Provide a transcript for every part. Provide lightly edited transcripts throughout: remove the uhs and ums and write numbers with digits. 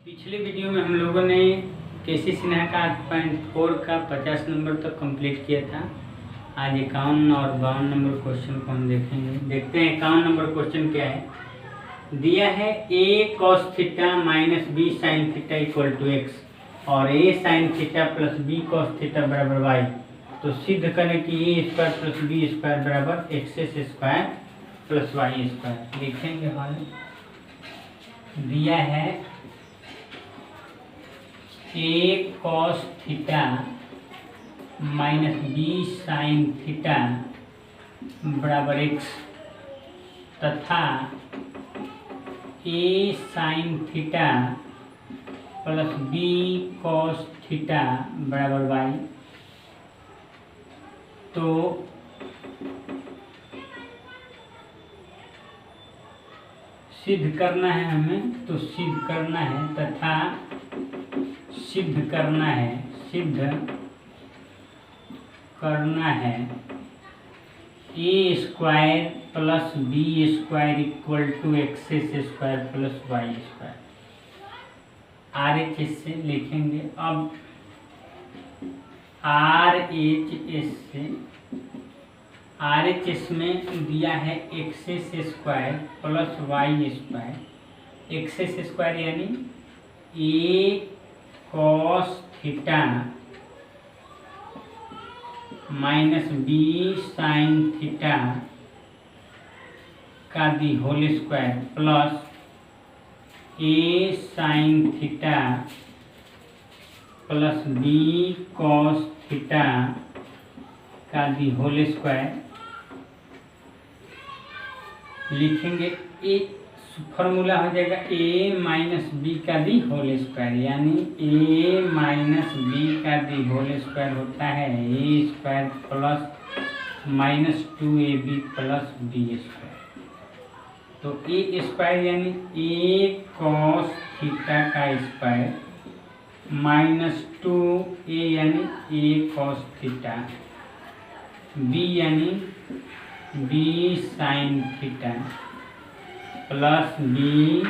पिछले वीडियो में हम लोगों ने केसी सिन्हा का 8.4 का 50 नंबर तक कंप्लीट किया था। आज 51 और 52 नंबर क्वेश्चन को हम देखेंगे। देखते हैं 51 नंबर क्वेश्चन क्या है। दिया है a cos theta minus b sine theta equal to x और a sine theta plus b cos theta बराबर y। तो सिद्ध करें कि a square plus b square बराबर x square plus y square. लिखेंगे हल। दिया है a cos theta minus b sine theta बराबर एक्स तथा a sine theta plus b cos theta बराबर y। तो सिद्ध करना है हमें, तो सिद्ध करना है तथा सिद्ध करना है a square plus b square equal to x square plus y square. RHS से लिखेंगे। अब RHS में दिया है x square plus y square. X square यानी a cos theta minus b sine theta का the whole square plus a sine theta plus b cos theta का the whole square. लिखेंगे ए फॉर्मूला हो जाएगा a minus b का the whole square यानी a minus b का the whole square होता है a square plus minus 2ab plus b square. तो a स्क्वायर यानी a cos थीटा का स्क्वायर माइनस 2a यानी a cos थीटा, b यानी b sine theta plus b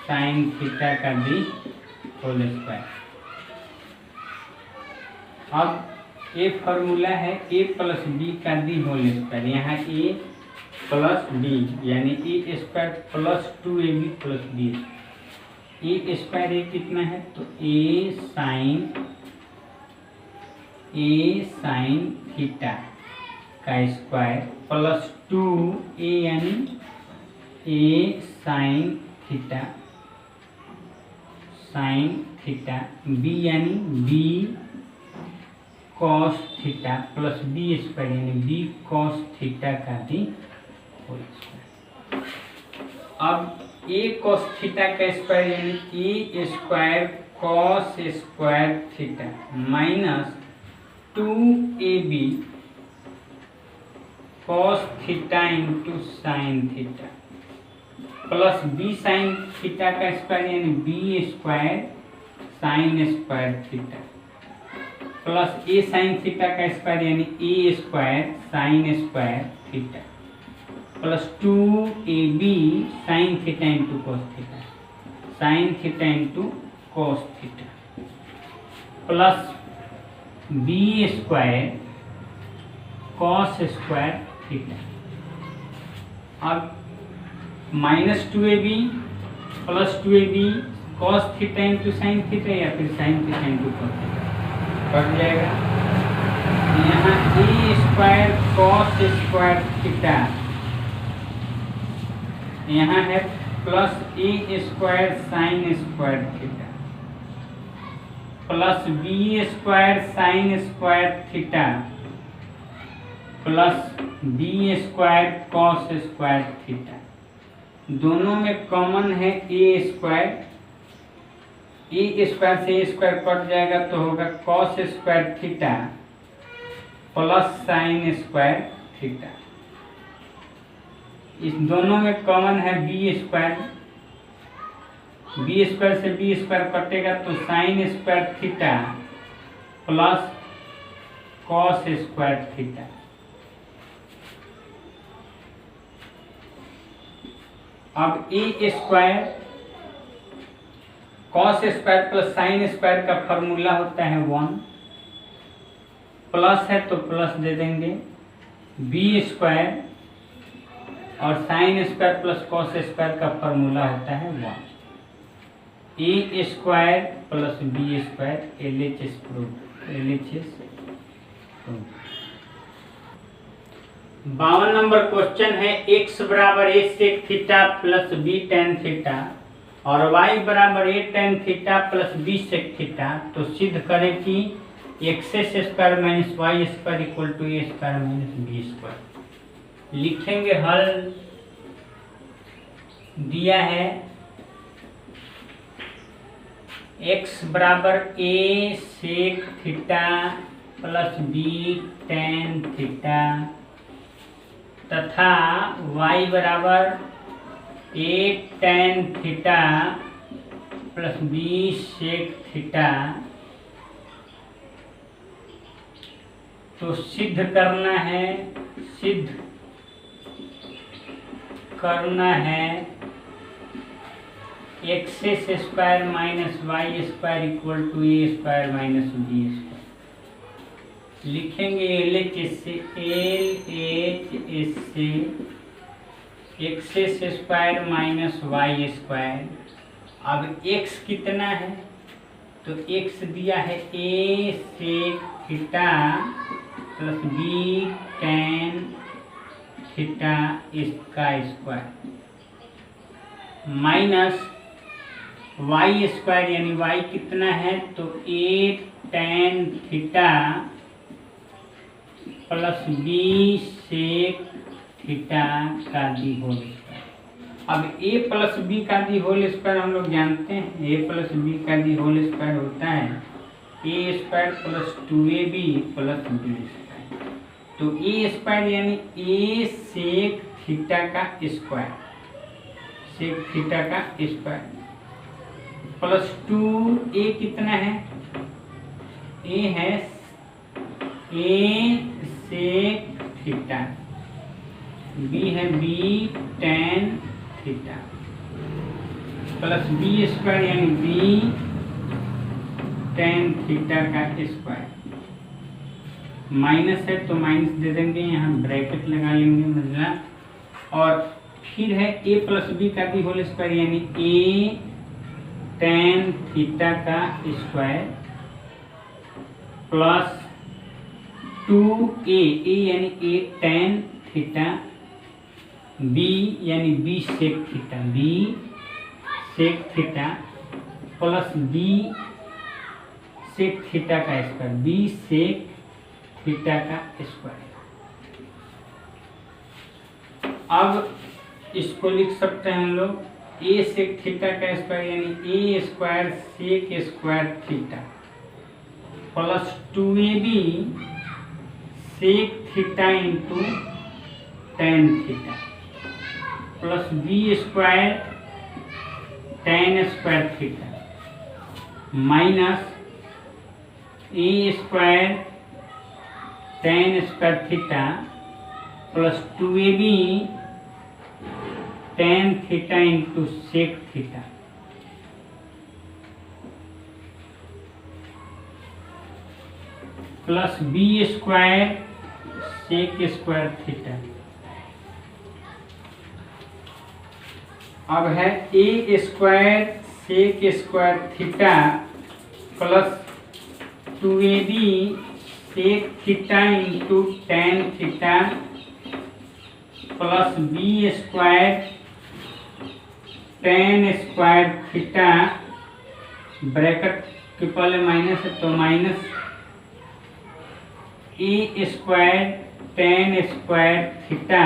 sine theta का the whole square. अब a formula है a plus b का the whole square. यहाँ a प्लस बी यानी a square plus 2ab plus b. A square a कितना है तो a साइन थीटा का स्क्वायर प्लस 2a यानी a साइन थीटा b यानी b cos theta plus b square यानी b cos theta का the whole square. अब a cos theta का स्क्वायर यानी a square cos square theta minus 2ab cos theta into sine theta plus b sine theta का square यानी b square sine square theta plus ए sine theta का square यानी a square sine square theta plus 2ab sine theta into cos theta sine theta into cos theta plus b square cos square theta. अब minus 2ab plus 2ab cos theta into sine theta या फिर sine theta into cos theta cut जाएगा। यहाँ a square cos square theta यहाँ है plus a square sine square theta plus b square sine square theta plus b square cos square theta. दोनों में common है a square से a square cut जाएगा तो होगा cos square theta plus sine square theta. इस दोनों में कॉमन है b स्क्वायर से b स्क्वायर कटेगा तो sine square theta plus cos square theta. अब a square cos square plus sine square का फॉर्मूला होता है 1, प्लस है तो प्लस दे देंगे, बी स्क्वायर और sine square plus cos square का फॉर्मूला होता है 1, a square plus b square LHS proof. 52 number question है x बराबर a sec theta plus b tan theta और y बराबर a tan theta plus b sec theta, तो सिद्ध करें कि x square minus y square equal to a square minus b square. लिखेंगे हल दिया है x बराबर a sec theta plus b tan theta तथा y बराबर a tan theta plus b sec theta, तो सिद्ध करना है x square minus y square equal to a square minus b square. लिखेंगे LHS से x square minus y square. अब x कितना है, तो x दिया है a sec theta plus b tan theta इसका स्क्वायर माइनस वाई स्क्वायर यानी y कितना है, तो a tan theta plus b sec theta का दी होल स्क्वायर। अब a प्लस b का दी होल स्क्वायर हम लोग जानते हैं, a प्लस b का दी होल स्क्वायर होता है a square plus 2ab plus b square. तो a स्क्वायर यानी a सेक थीटा का स्क्वायर, सेक थीटा का स्क्वायर प्लस 2a कितना है, a है a सेक थीटा, b है b tan theta plus b square यानी b tan थीटा का स्क्वायर, माइनस है तो माइनस दे देंगे, यहाँ ब्रैकेट लगा लेंगे मतलब, और फिर है a प्लस बी का भी होल स्क्वायर यानी a tan थीटा का स्क्वायर प्लस 2a, a यानी a tan थीटा, b यानी b sec theta, b sec theta plus b sec theta का स्क्वायर, b सेक थीटा का स्क्वायर। अब इसको लिख सकते हैं हम लोग a सेक थीटा का स्क्वायर यानी a square sec square theta plus 2ab sec theta into tan theta plus b square tan square theta minus a square tan square theta plus 2ab tan theta into sec theta plus b square sec square theta. अब है a square sec square theta plus 2ab sec theta into tan theta plus b square tan square theta, bracket के पहले minus है तो minus a square tan square theta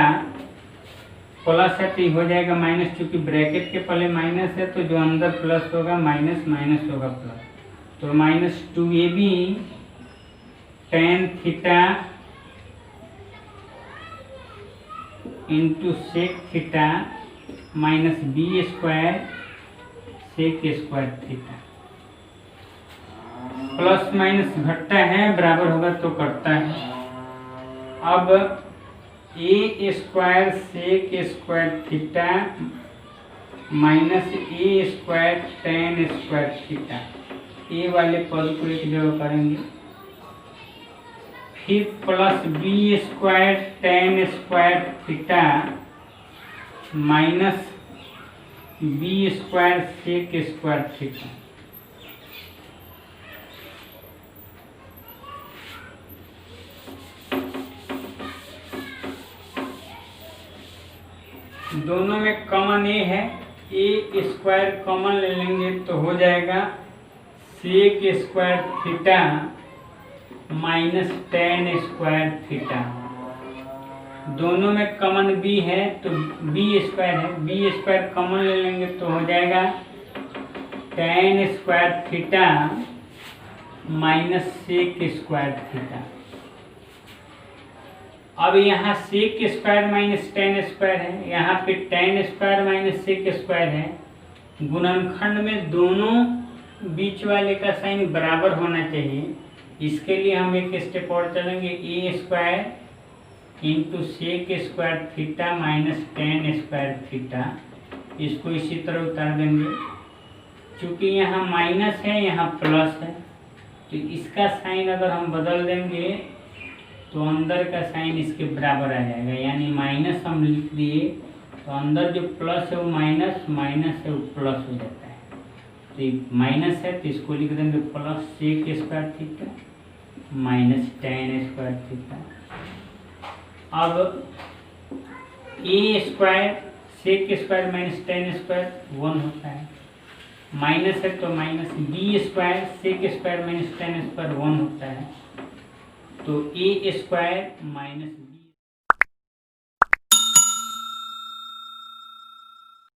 plus है तो हो जाएगा माइनस, क्योंकि ब्रैकेट के पहले माइनस है तो जो अंदर प्लस होगा माइनस माइनस होगा प्लस, तो minus 2ab tan theta into sec theta minus b square sec square theta. Plus minus घटता है, बराबर होगा तो कटता है। अब a square sec square theta minus a square tan square theta, a वाले पद को एक जगह करेंगे, फिर plus b square tan square theta minus b square sec square theta. दोनों में कॉमन ए है, ए स्क्वायर कॉमन ले लेंगे तो हो जाएगा sec square theta minus tan square theta. दोनों में कॉमन बी है तो बी स्क्वायर है, बी स्क्वायर कॉमन ले लेंगे तो हो जाएगा tan square theta minus sec square theta. अब यहाँ sec square minus tan square है, यहाँ पे tan square minus sec square है। गुणनखंड में दोनों बीच वाले का साइन बराबर होना चाहिए। इसके लिए हम एक स्टेप और चलेंगे, a square into sec square theta minus tan square theta, इसको इसी तरह उतार देंगे। चूँकि यहाँ माइनस है यहाँ प्लस है तो इसका साइन अगर हम बदल देंगे तो अंदर का साइन इसके बराबर आ जाएगा, यानी माइनस हम लिख दिए तो अंदर जो प्लस है वो माइनस, माइनस है वो प्लस हो जाता है। तो माइनस है तो इसको लिख देंगे plus sec square theta minus tan square theta. अब a square sec square minus tan square 1 होता है, माइनस है तो minus b square sec square minus tan square 1 होता है, तो ए स्क्वायर माइनस